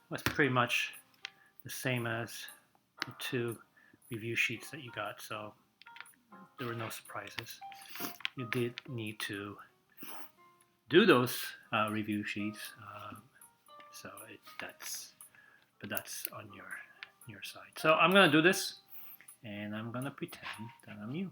was pretty much the same as the 2 review sheets that you got, so there were no surprises. You did need to do those review sheets, so that's on your side. So I'm gonna do this, and I'm gonna pretend that I'm you.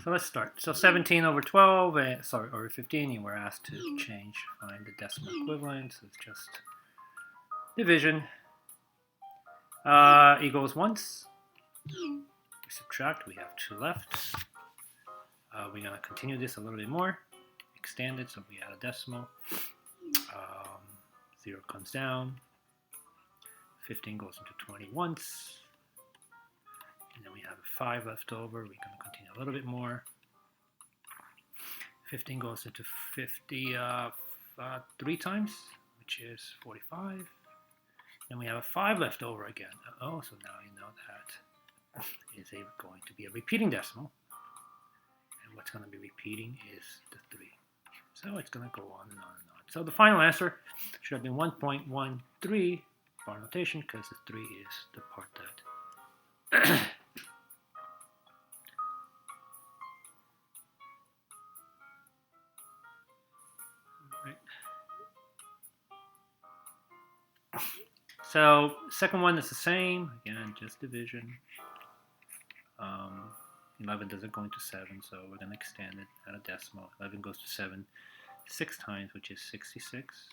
So let's start. So 17 over 12, over 15, you were asked to find the decimal equivalent. So it's just division. Equals once. We subtract, we have 2 left. We're going to continue this a little bit more. Extend it, so we add a decimal. 0 comes down. 15 goes into 20 once. And then we have a 5 left over. We're going to continue a little bit more. 15 goes into 50 3 times, which is 45. Then we have a 5 left over again. Oh, so now you know that is going to be a repeating decimal. And what's going to be repeating is the 3. So it's going to go on and on and on. So the final answer should have been 1.13 bar notation, because the 3 is the part that So second one is the same. Again, just division. 11 doesn't go into 7, so we're going to extend it at a decimal. 11 goes to 7 6 times, which is 66.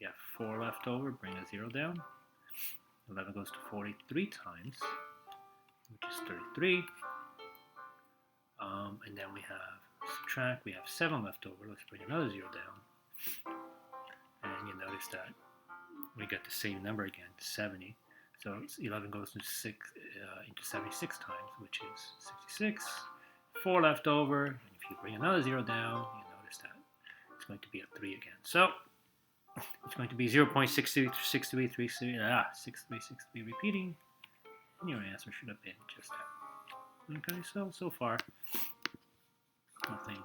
We have 4 left over, bring a 0 down. 11 goes to 43 times, which is 33. And then we have subtract, we have 7 left over. Let's bring another 0 down. And you notice that we get the same number again, 70. So 11 goes into 76 times, which is 66. 4 left over. And if you bring another 0 down, you notice that it's going to be a 3 again. So it's going to be 0.6363 repeating. And your answer should have been just that. Okay, so far, nothing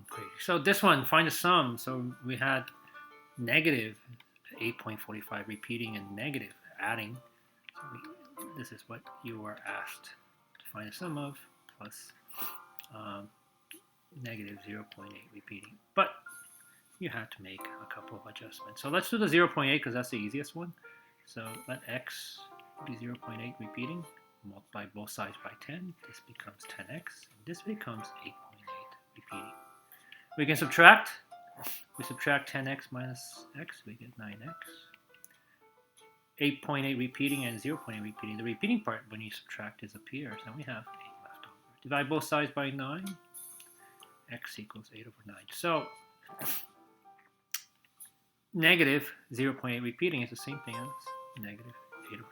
crazy. So this one, find the sum. So we had negative 8.45 repeating and negative adding. So this is what you were asked to find the sum of, plus negative 0.8 repeating. But you had to make a couple of adjustments. So let's do the 0.8 because that's the easiest one. So let x be 0.8 repeating. Multiply both sides by 10. This becomes 10x. And this becomes 8.8 repeating. We can subtract. We subtract 10x minus x. We get 9x. 8.8 repeating and 0.8 repeating. The repeating part, when you subtract, disappears. And we have 8 left over. Divide both sides by 9. X equals 8 over 9. So negative 0.8 repeating is the same thing as negative 8 over 9.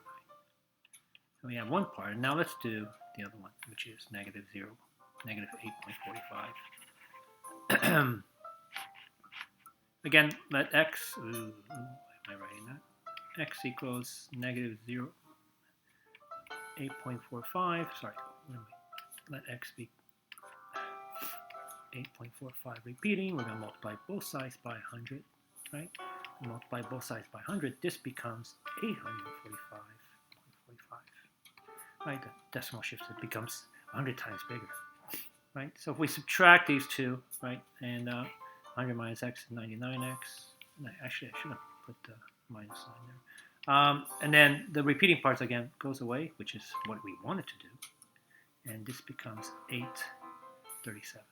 So we have one part. And now let's do the other one, which is negative 8.45. Again, let x, why am I writing that? X equals negative 8.45, sorry, let x be 8.45 repeating. We're going to multiply both sides by 100, right? Multiply both sides by 100, this becomes 845.45, right? The decimal shifts, it becomes 100 times bigger, right? So if we subtract these two, right, and 100 minus x is 99x. Actually, I should have put the minus sign there. And then the repeating parts again goes away, which is what we wanted to do. And this becomes 837.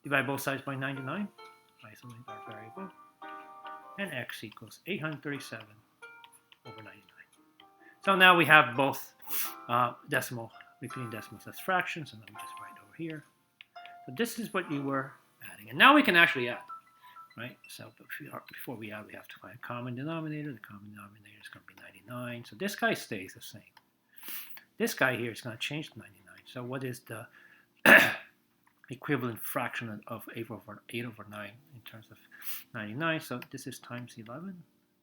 Divide both sides by 99. Isolate our variable. And x equals 837 over 99. So now we have both repeating decimals as fractions. And let me just write over here. So this is what you were adding. And now we can actually add. Right? So before we add, we have to find a common denominator. The common denominator is going to be 99. So this guy stays the same. This guy here is going to change to 99. So what is the equivalent fraction of 8 over 9 in terms of 99. So this is times 11.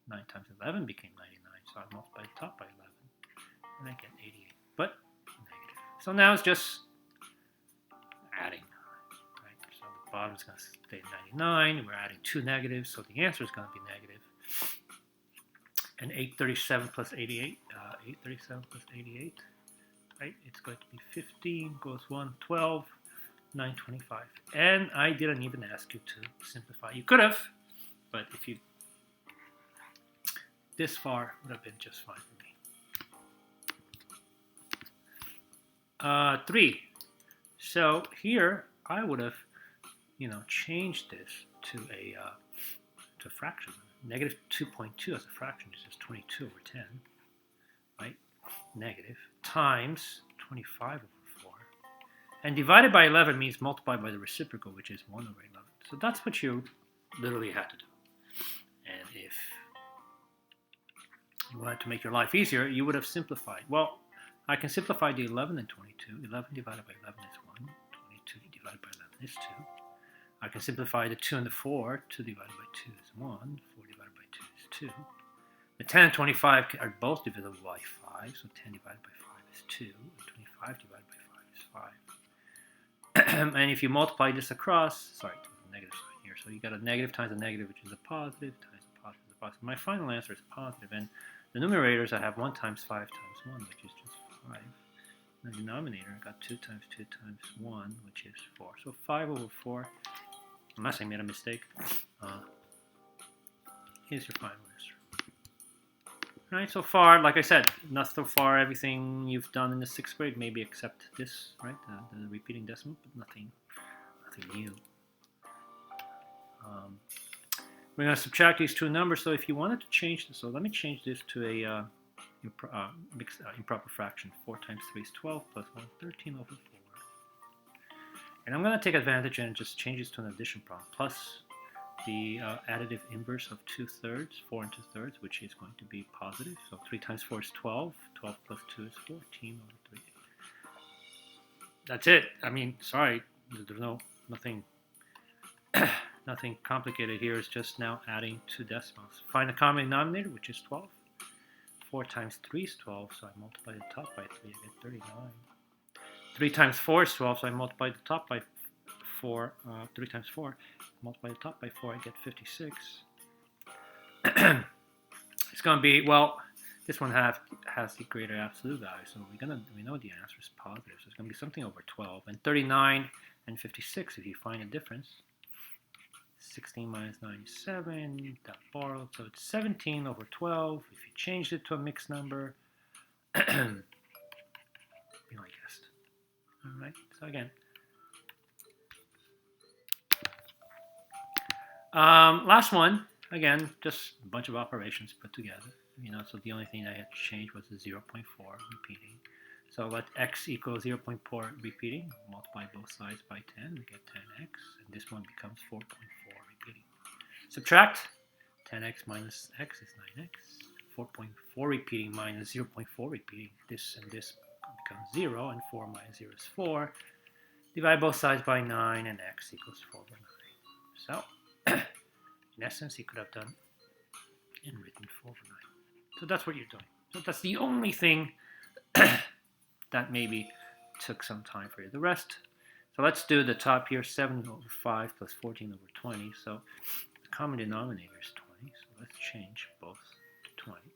9 times 11 became 99. So I multiply the top by 11, and I get 88. But negative. So now it's just adding. Right? So the bottom is going to stay 99. We're adding 2 negatives, so the answer is going to be negative. And 837 plus 88. 837 plus 88. Right? It's going to be 15 goes 1, 12. 925. And I didn't even ask you to simplify. You could have, but if you this far would have been just fine for me. 3. So here I would have, changed this to a fraction. Negative 2.2 as a fraction is just 22 over 10, right? Negative times 25 over 4. And divided by 11 means multiplied by the reciprocal, which is 1 over 11. So that's what you literally had to do. And if you wanted to make your life easier, you would have simplified. Well, I can simplify the 11 and 22. 11 divided by 11 is 1. 22 divided by 11 is 2. I can simplify the 2 and the 4. 2 divided by 2 is 1. 4 divided by 2 is 2. The 10 and 25 are both divisible by 5. So 10 divided by 5 is 2. And 25 divided by 5 is 5. And if you multiply this across, sorry, there's a negative sign here. So you got a negative times a negative, which is a positive, times a positive is a positive. My final answer is positive. And the numerators, I have 1 times 5 times 1, which is just 5. And the denominator, I got 2 times 2 times 1, which is 4. So 5 over 4, unless I made a mistake, is your final answer. All right, so far, like I said, not so far everything you've done in the 6th grade, maybe except this, right, the repeating decimal, but nothing new. We're going to subtract these two numbers, so if you wanted to change this, so let me change this to a improper fraction. 4 times 3 is 12, plus 1, 13 over 4. And I'm going to take advantage and just change this to an addition problem, plus the additive inverse of 2/3, 4 and 2/3, which is going to be positive. So 3 times 4 is 12. 12 plus 2 is 14 over 3. That's it. I mean, sorry, there's nothing nothing complicated here. It's just now adding 2 decimals. Find the common denominator, which is 12. 4 times 3 is 12, so I multiply the top by 3, I get 39. 3 times 4 is 12, so I multiply the top by 4. 3 times 4, multiply the top by 4, I get 56. It's going to be, well, this one has the greater absolute value, so we know the answer is positive, so it's going to be something over 12. And 39 and 56, if you find a difference, 16 minus 9 is 7, that borrowed, so it's 17 over 12. If you change it to a mixed number, be like guessed. All right, so again, last one, again, just a bunch of operations put together. So the only thing I had to change was the 0.4 repeating. So let x equal 0.4 repeating, multiply both sides by 10, we get 10x, and this one becomes 4.4 repeating. Subtract, 10x minus x is 9x, 4.4 repeating minus 0.4 repeating, this and this becomes 0, and 4 minus 0 is 4. Divide both sides by 9, and x equals 4 over 9. So, in essence, you could have done and written 4 over 9. So that's what you're doing. So that's the only thing that maybe took some time for you. The rest, so let's do the top here, 7 over 5 plus 14 over 20. So the common denominator is 20. So let's change both to 20.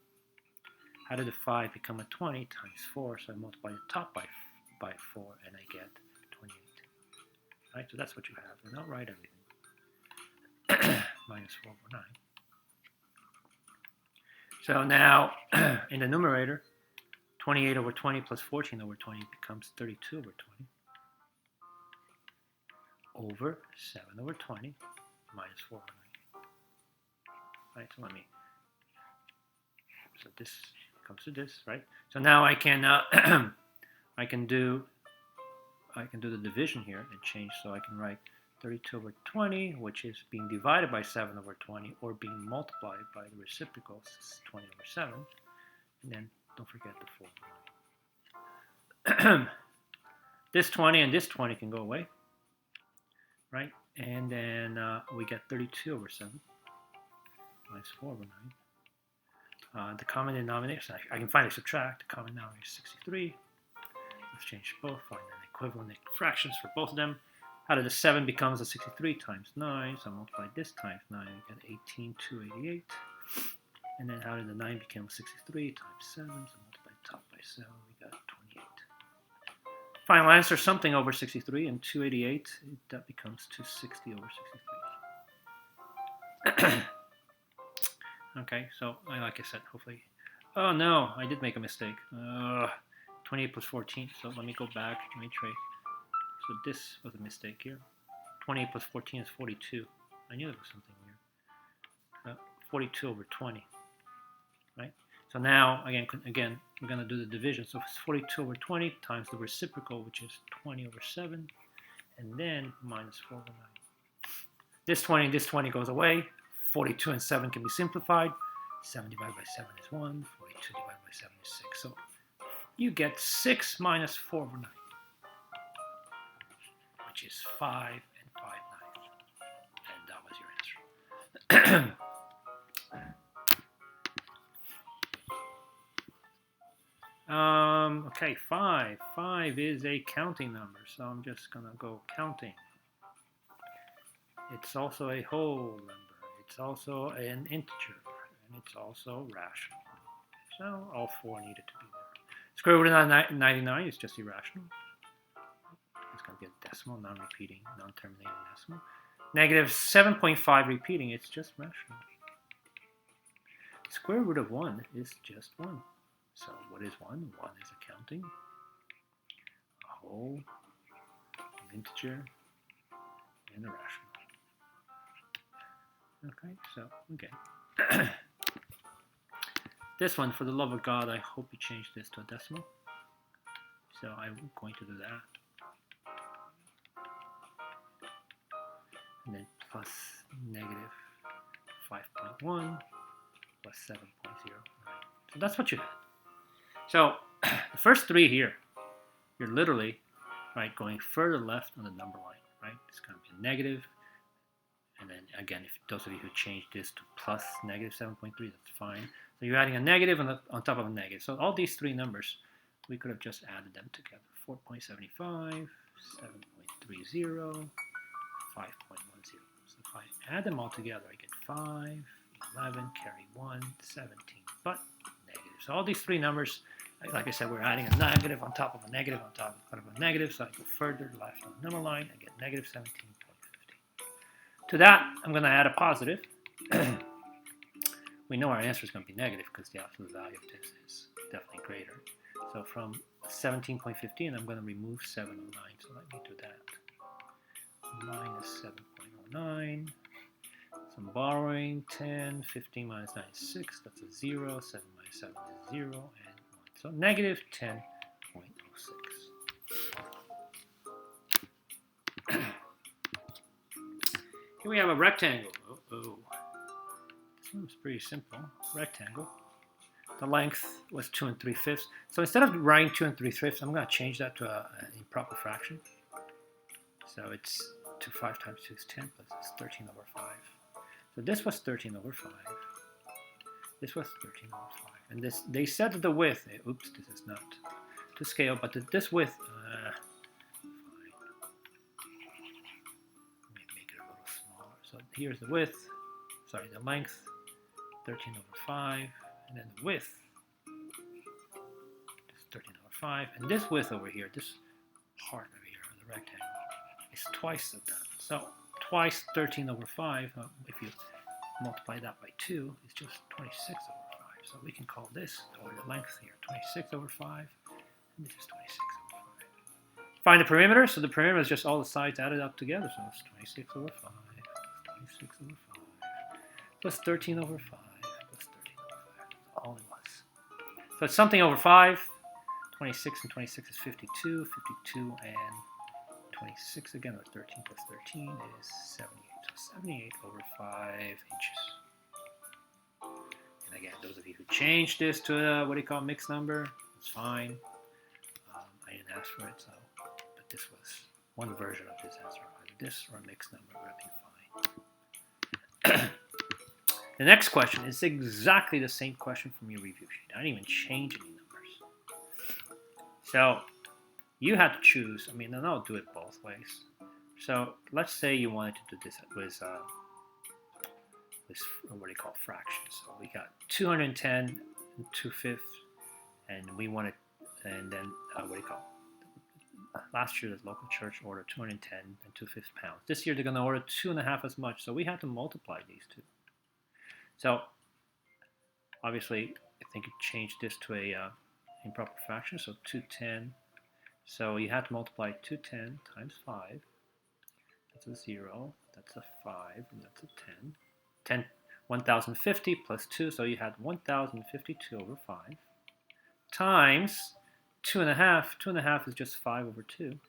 How did the 5 become a 20 times 4? So I multiply the top by 4 and I get 28. All right, so that's what you have. And I'll write everything. Minus 4 over 9. So now, in the numerator, 28 over 20 plus 14 over 20 becomes 32 over 20 over 7 over 20 minus 4 over 9. Right, so so this comes to this, right? So now I can I can do the division here and change, so I can write 32 over 20, which is being divided by 7 over 20, or being multiplied by the reciprocal, 20 over 7, and then don't forget the 4 over 9. This 20 and this 20 can go away. right? And then we get 32 over 7 minus 4 over 9. The common denominator, so I can finally subtract. The common denominator is 63. Let's change both, find an equivalent fractions for both of them. How did the 7 becomes a 63 times 9? So I multiply this times 9, we get 18,288. And then how did the 9 become 63 times 7? So multiply the top by 7, we got 28. Final answer, something over 63, and 288, that becomes 260 over 63. Okay, so like I said, hopefully. Oh no, I did make a mistake. 28 plus 14, so let me go back, let me trace. So this was a mistake here. 28 plus 14 is 42. I knew there was something weird. 42 over 20, right? So now, again, we're going to do the division. So it's 42 over 20 times the reciprocal, which is 20 over 7, and then minus 4 over 9. This 20 goes away. 42 and 7 can be simplified. 7 divided by 7 is 1. 42 divided by 7 is 6. So you get 6 minus 4 over 9, which is 5 and 5 9. And that was your answer. Okay, 5. 5 is a counting number, so I'm just going to go counting. It's also a whole number. It's also an integer, and it's also rational. So all 4 needed to be there. Square root of 99 is just irrational. It's going to be a decimal, non-repeating, non-terminating decimal. Negative 7.5 repeating, it's just rational. Square root of 1 is just 1. So what is 1? 1 is a counting, a whole, an integer, and a rational. Okay, so, okay. This one, for the love of God, I hope you change this to a decimal. So I'm going to do that. And then plus negative 5.1 plus 7.0. So that's what you had. So the first 3 here, you're literally, right, going further left on the number line, right? It's going to be a negative. And then again, if those of you who change this to plus negative 7.3, that's fine. So you're adding a negative on top of a negative. So all these 3 numbers, we could have just added them together. 4.75, 7.30, 5.10. So if I add them all together, I get 5, 11, carry 1, 17, but negative. So all these 3 numbers, like I said, we're adding a negative on top of a negative on top of a negative. So I go further left on the number line, I get negative 17.50. To that, I'm going to add a positive. We know our answer is going to be negative because the absolute value of this is definitely greater. So from 17.15, I'm going to remove 709. So let me do that. Minus 7.09. Some borrowing, 10. 15 minus 9 is 6. That's a 0. 7 minus 7 is 0. And 1. So negative 10.06. Here we have a rectangle. This one's pretty simple. Rectangle. The length was 2 3/5. So instead of writing 2 3/5, I'm going to change that to an improper fraction. So it's 5 times 2 is 10, plus it's 13 over 5. So this was 13 over 5. This was 13 over 5. And this, they said that the width, oops, this is not to scale, but this width, so here's the width, sorry, the length, 13 over 5, and then the width, is 13 over 5, and this width over here, this part over here on the rectangle, is twice of that. So twice 13 over 5, if you multiply that by 2, it's just 26 over 5. So we can call this, or the length here, 26 over 5, and this is 26 over 5. Find the perimeter, so the perimeter is just all the sides added up together, so it's 26 over 5. 26 over 5, plus 13 over 5, plus 13 over 5. That's all it was. So it's something over 5. 26 and 26 is 52. 52 and 26 again, or 13 plus 13 is 78. So 78 over 5 inches. And again, those of you who changed this to a, what do you call, mixed number, it's fine. I didn't ask for it, so, but this was one version of this answer. Either this or a mixed number would have been fine. The next question is exactly the same question from your review sheet. I didn't even change any numbers. So you had to choose. I mean, and I'll do it both ways. So let's say you wanted to do this with what do you call fractions. So we got 210 and 2/5, and we wanted, and then what do you call? Last year, the local church ordered 210 and 2/5 pounds. This year, they're going to order 2.5 as much. So we have to multiply these two. So obviously, I think you change this to a improper fraction. So 210. So you have to multiply 210 times 5. That's a 0. That's a 5, and that's a 10. 1050 plus 2, so you had 1052 over 5 times 2.5. 2.5 is just 5 over 2,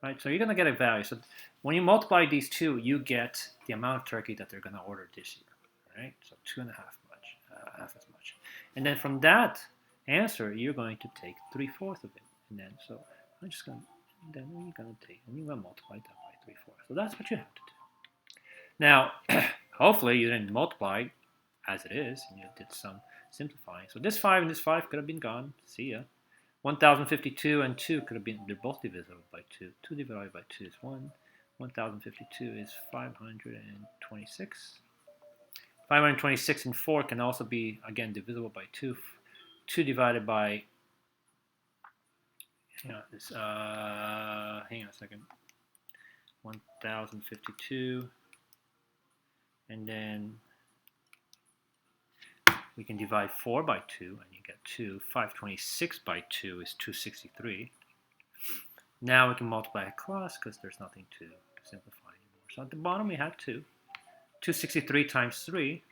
right? So you're going to get a value. So when you multiply these two, you get the amount of turkey that they're going to order this year, right? So 2.5 much, half as much. And then from that answer, you're going to take 3/4 of it. And then, so I'm just going to, then you're going to take, and you're going to multiply that by 3/4. So that's what you have to do. Now, hopefully you didn't multiply as it is, and you did some simplifying. So this 5 and this 5 could have been gone. See ya. 1052 and 2 could have been, they're both divisible by 2. 2 divided by 2 is 1. 1052 is 526. 526 and 4 can also be, again, divisible by 2. 2 divided by, hang on a second. 1052. And then we can divide 4 by 2, and you get 2. 526 by 2 is 263. Now we can multiply across because there's nothing to simplify anymore. So at the bottom we have 2. 263 times 3.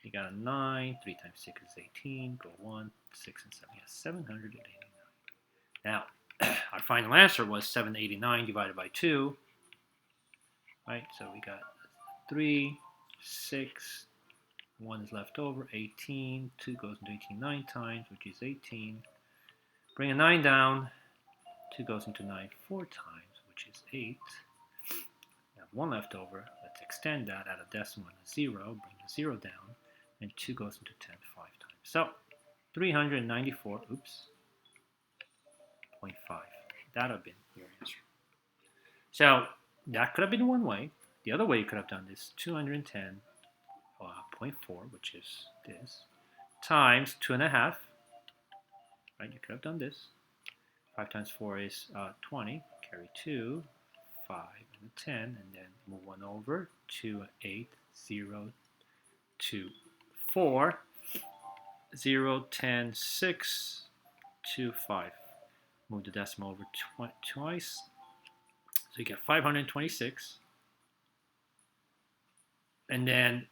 You got a 9. 3 times 6 is 18. Go 1, 6, and 7. Yes, 789. Now, our final answer was 789 divided by 2. Right, so we got 3, 6, 1 is left over, 18, 2 goes into 18 9 times, which is 18. Bring a 9 down, 2 goes into 9 4 times, which is 8. We have 1 left over. Let's extend that, add a decimal and a 0, bring the 0 down, and 2 goes into 10 5 times. So 394, 0.5. That would have been your answer. So that could have been one way. The other way you could have done this, 210.4, which is this, times 2.5. Right, you could have done this. 5 times 4 is 20. Carry 2, 5, and a 10, and then move 1 over. 2, 8, 0, 2, 4, 0, 10, 6, 2, 5. Move the decimal over twice. So you get 526. And then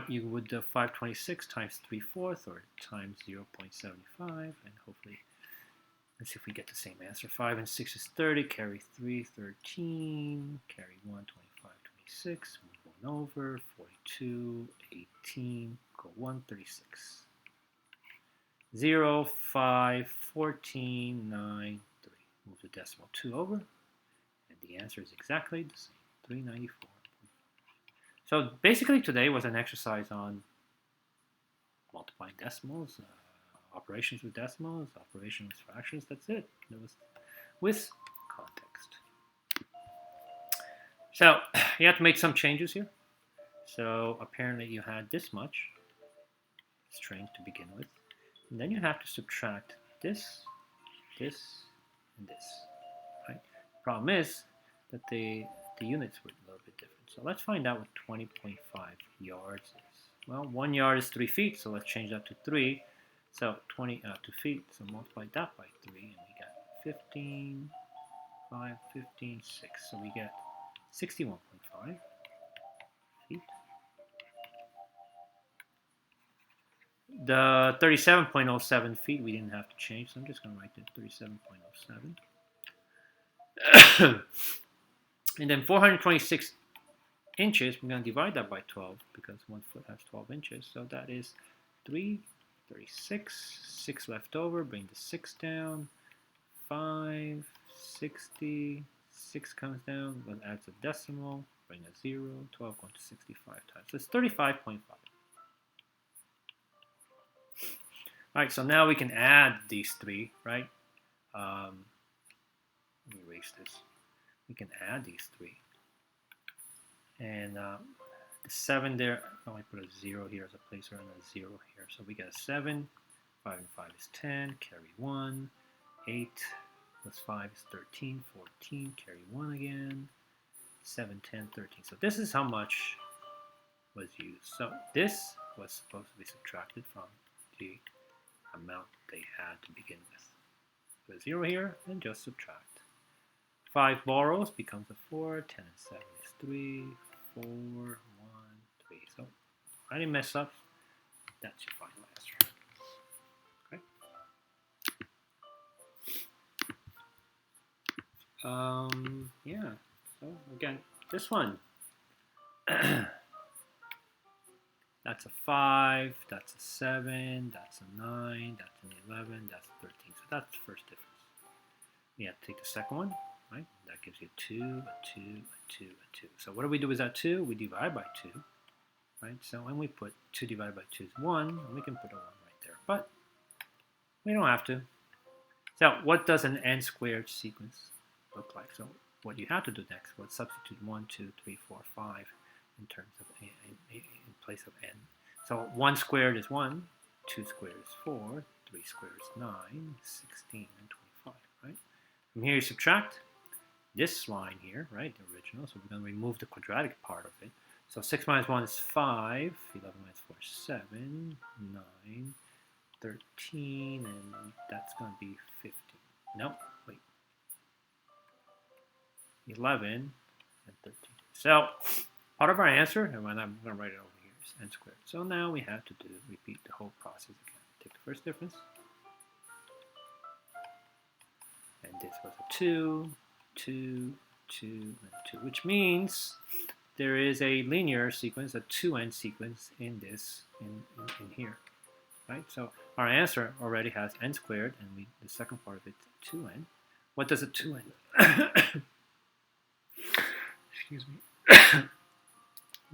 you would 526 times 3/4 or times 0.75, and hopefully, let's see if we get the same answer. 5 and 6 is 30, carry 3, 13, carry 1, 25, 26, move 1 over, 42, 18, go 1, 36. 0, 5, 14, 9, 3. Move the decimal 2 over, and the answer is exactly the same, 394. So basically today was an exercise on multiplying decimals, operations with decimals, operations with fractions. That's it. It was with context. So you have to make some changes here. So apparently you had this much string to begin with. And then you have to subtract this, this, and this. Right? Problem is that the units were a little bit different. So let's find out what 20.5 yards is. Well, 1 yard is 3 feet, so let's change that to 3. So 2 feet, so multiply that by 3, and we got 15, 5, 15, 6. So we get 61.5 feet. The 37.07 feet we didn't have to change, so I'm just going to write that 37.07. And then 426 inches, we're going to divide that by 12 because 1 foot has 12 inches. So that is 336, 6 left over, bring the 6 down, 5, 60, 6 comes down, but adds a decimal, bring a 0, 12 going to 65 times. So it's 35.5. All right, so now we can add these three, right? Let me erase this. We can add these three. And the 7 there, I only put a 0 here as a placer and a 0 here. So we get a 7, 5 and 5 is 10, carry 1, 8 plus 5 is 13, 14, carry 1 again, 7, 10, 13. So this is how much was used. So this was supposed to be subtracted from the amount they had to begin with. Put a 0 here and just subtract. 5 borrows becomes a 4, 10 and 7 is 3, 4, 1, 3. So I didn't mess up. That's your final answer. Okay. Yeah. So again, this one. That's a 5, that's a 7, that's a 9, that's an 11, that's a 13. So that's the first difference. We have to take the second one, right? That gives you a 2, a 2, a 2, a 2. So what do we do with that 2? We divide by 2, right? So when we put 2 divided by 2 is 1, and we can put a 1 right there. But we don't have to. So what does an n squared sequence look like? So what you have to do next was substitute 1, 2, 3, 4, 5 in terms of in place of n. So 1 squared is 1, 2 squared is 4, 3 squared is 9, 16, and 25, right? From here you subtract this line here, right, the original, so we're going to remove the quadratic part of it. So 6 minus 1 is 5, 11 minus 4 is 7, 9, 13, and that's going to be 15. No, wait. 11 and 13. So part of our answer, and I'm going to write it over here, is n squared. So now we have to repeat the whole process again. Take the first difference. And this was a 2, 2, 2, and 2, which means there is a linear sequence, a 2n sequence in this, in here, right? So our answer already has n squared, and the second part of it, 2n. What does a 2n? Excuse me.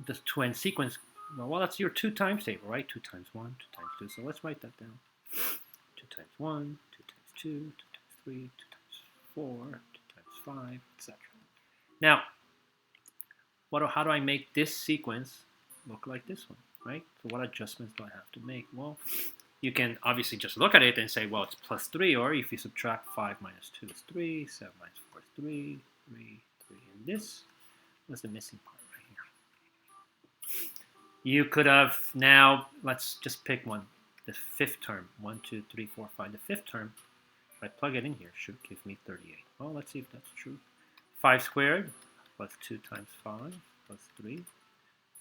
This 2n sequence, well, that's your 2 times table, right? 2 times 1, 2 times 2. So let's write that down. 2 times 1, 2 times 2, 2 times 3, 2 times 4, 2 times 5, etc. Now, how do I make this sequence look like this one, right? So what adjustments do I have to make? Well, you can obviously just look at it and say, well, it's plus 3, or if you subtract 5 minus 2 is 3, 7 minus 4 is 3, 3, 3, and this was the missing part right here. You could have now, let's just pick one, the fifth term, 1, 2, 3, 4, 5. The fifth term, if I plug it in here, should give me 38. Well, let's see if that's true. 5 squared plus 2 times 5 plus 3.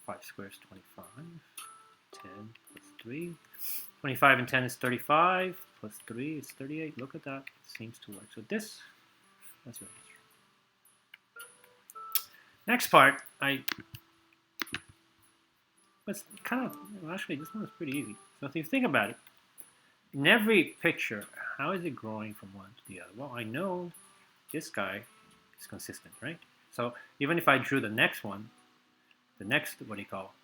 5 squared is 25. 10 plus 3. 25 and 10 is 35. Plus 3 is 38. Look at that. It seems to work. So that's your answer. Next part, it's kind of, well, actually, this one is pretty easy. So if you think about it, in every picture, how is it growing from one to the other? Well, I know this guy is consistent, right? So even if I drew the next one, the next, what do you call,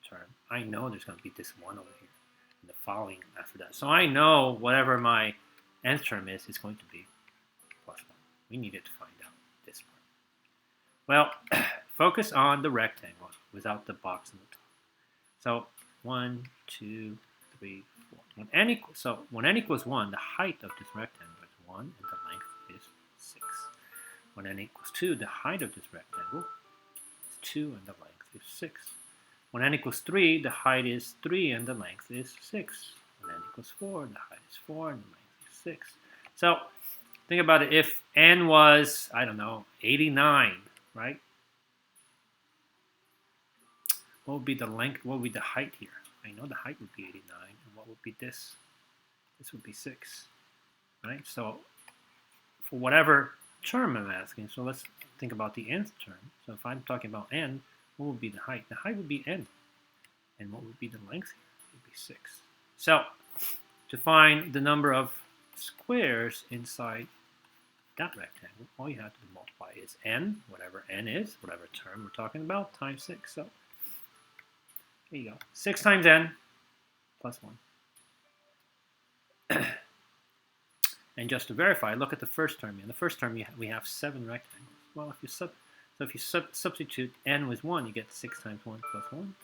term, I know there's going to be this one over here, and the following after that. So I know whatever my nth term is going to be plus 1. We needed to find out this part. Well, focus on the rectangle without the box on the top. So 1, 2, 3, 4. When n equals 1, the height of this rectangle is 1 and the length is 6. When n equals 2, the height of this rectangle is 2 and the length is 6. When n equals 3, the height is 3 and the length is 6. When n equals 4, the height is 4 and the length is 6. So think about it. If n was, I don't know, 89, right? What would be the length? What would be the height here? I know the height would be 89. And what would be this? This would be 6, right? So for whatever term I'm asking, so let's think about the nth term. So if I'm talking about n, what would be the height? The height would be n. And what would be the length here? It would be 6. So to find the number of squares inside that rectangle, all you have to multiply is n, whatever n is, whatever term we're talking about, times 6. So there you go. 6 times n plus 1. And just to verify, look at the first term. In the first term, we have 7 rectangles. Well, if you substitute n with 1, you get 6 times 1 plus 1.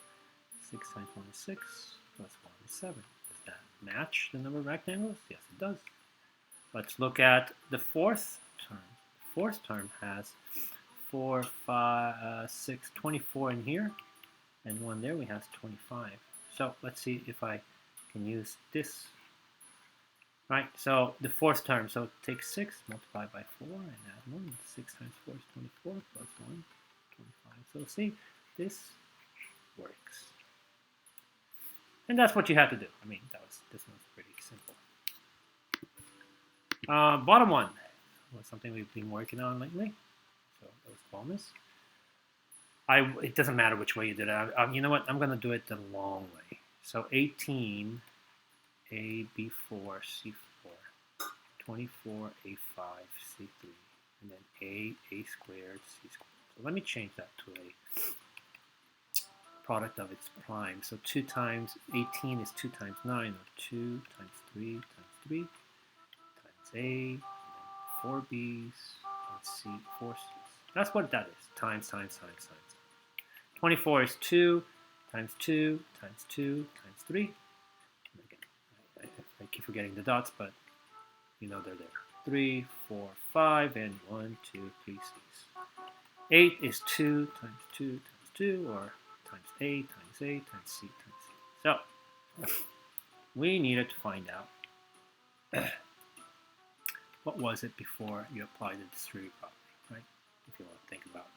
6 times 1 is 6, plus 1 is 7. Does that match the number of rectangles? Yes, it does. Let's look at the fourth term. The fourth term has 4, 5, 6, 24 in here, and 1 there. We have 25. So let's see if I can use this. Right, so the fourth term, so take 6, multiply by 4, and add 1. 6 times 4 is 24, plus 1, 25. So see, this works. And that's what you had to do. I mean, this one's pretty simple. Bottom one was something we've been working on lately. So that was bonus. It doesn't matter which way you did it. You know what? I'm going to do it the long way. So 18, A, B4, C4, 24, A5, C3, and then A squared, C squared. So let me change that to a product of its prime. So 2 times 18 is 2 times 9, or 2 times 3 times 3 times A, and then 4 B's, and C, 4 C's. That's what that is. Times, times, times, times. 24 is 2 times 2 times 2 times 3. Again, I keep forgetting the dots, but you know they're there. 3, 4, 5, and 1, 2, 3 C's. 8 is 2 times 2 times 2, or times A times A times C times C. So we needed to find out what was it before you applied the distributive property, right? If you want to think about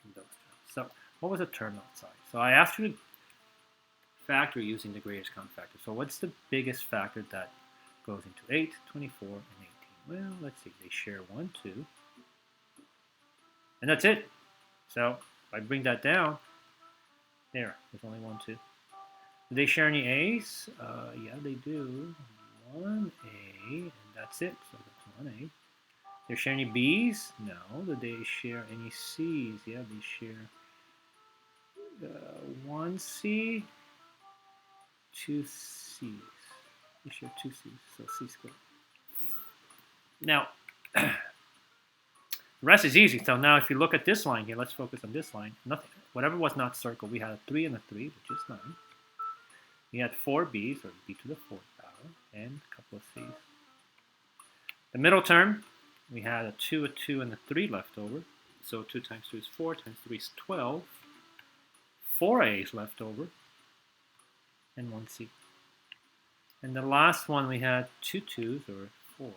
in those terms. So what was the term outside? So I asked you to factor using the greatest common factor. So what's the biggest factor that goes into 8, 24, and 18? Well, let's see. They share 1, 2. And that's it. So if I bring that down, there's only 1, 2. Do they share any A's? Yeah, they do. 1 A, and that's it. So that's 1 A. They share any B's? No. Do they share any C's? Yeah, they share 1 C, 2 C's. They share 2 C's, so C squared. Now, the rest is easy. So now if you look at this line here, let's focus on this line. Nothing. Whatever was not circled, we had a 3 and a 3, which is 9. We had 4 B's, or B to the 4th power, and a couple of C's. The middle term, we had a 2, a 2, and a 3 left over. So 2 times 2 is 4, times 3 is 12. 4 A's left over, and 1 C. And the last one, we had 2 2's, or 4,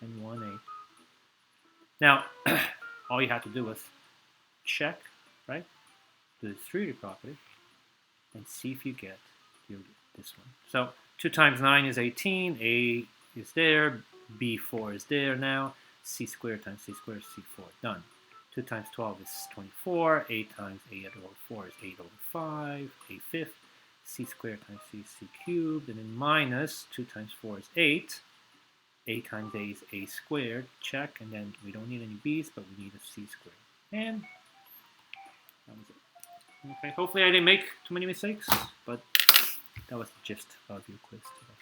and 1 A. Now, all you have to do was check, right, the distributive property, and see if you get this one. So 2 times 9 is 18, A is there, B4 is there now, C squared times C squared is C4, done. 2 times 12 is 24, 8 times A over 4 is 8 over 5, A fifth, C squared times C cubed, and then minus 2 times 4 is 8, A times A is A squared, check, and then we don't need any B's, but we need a C squared. And that was it. Okay, hopefully I didn't make too many mistakes, but that was the gist of your quiz today.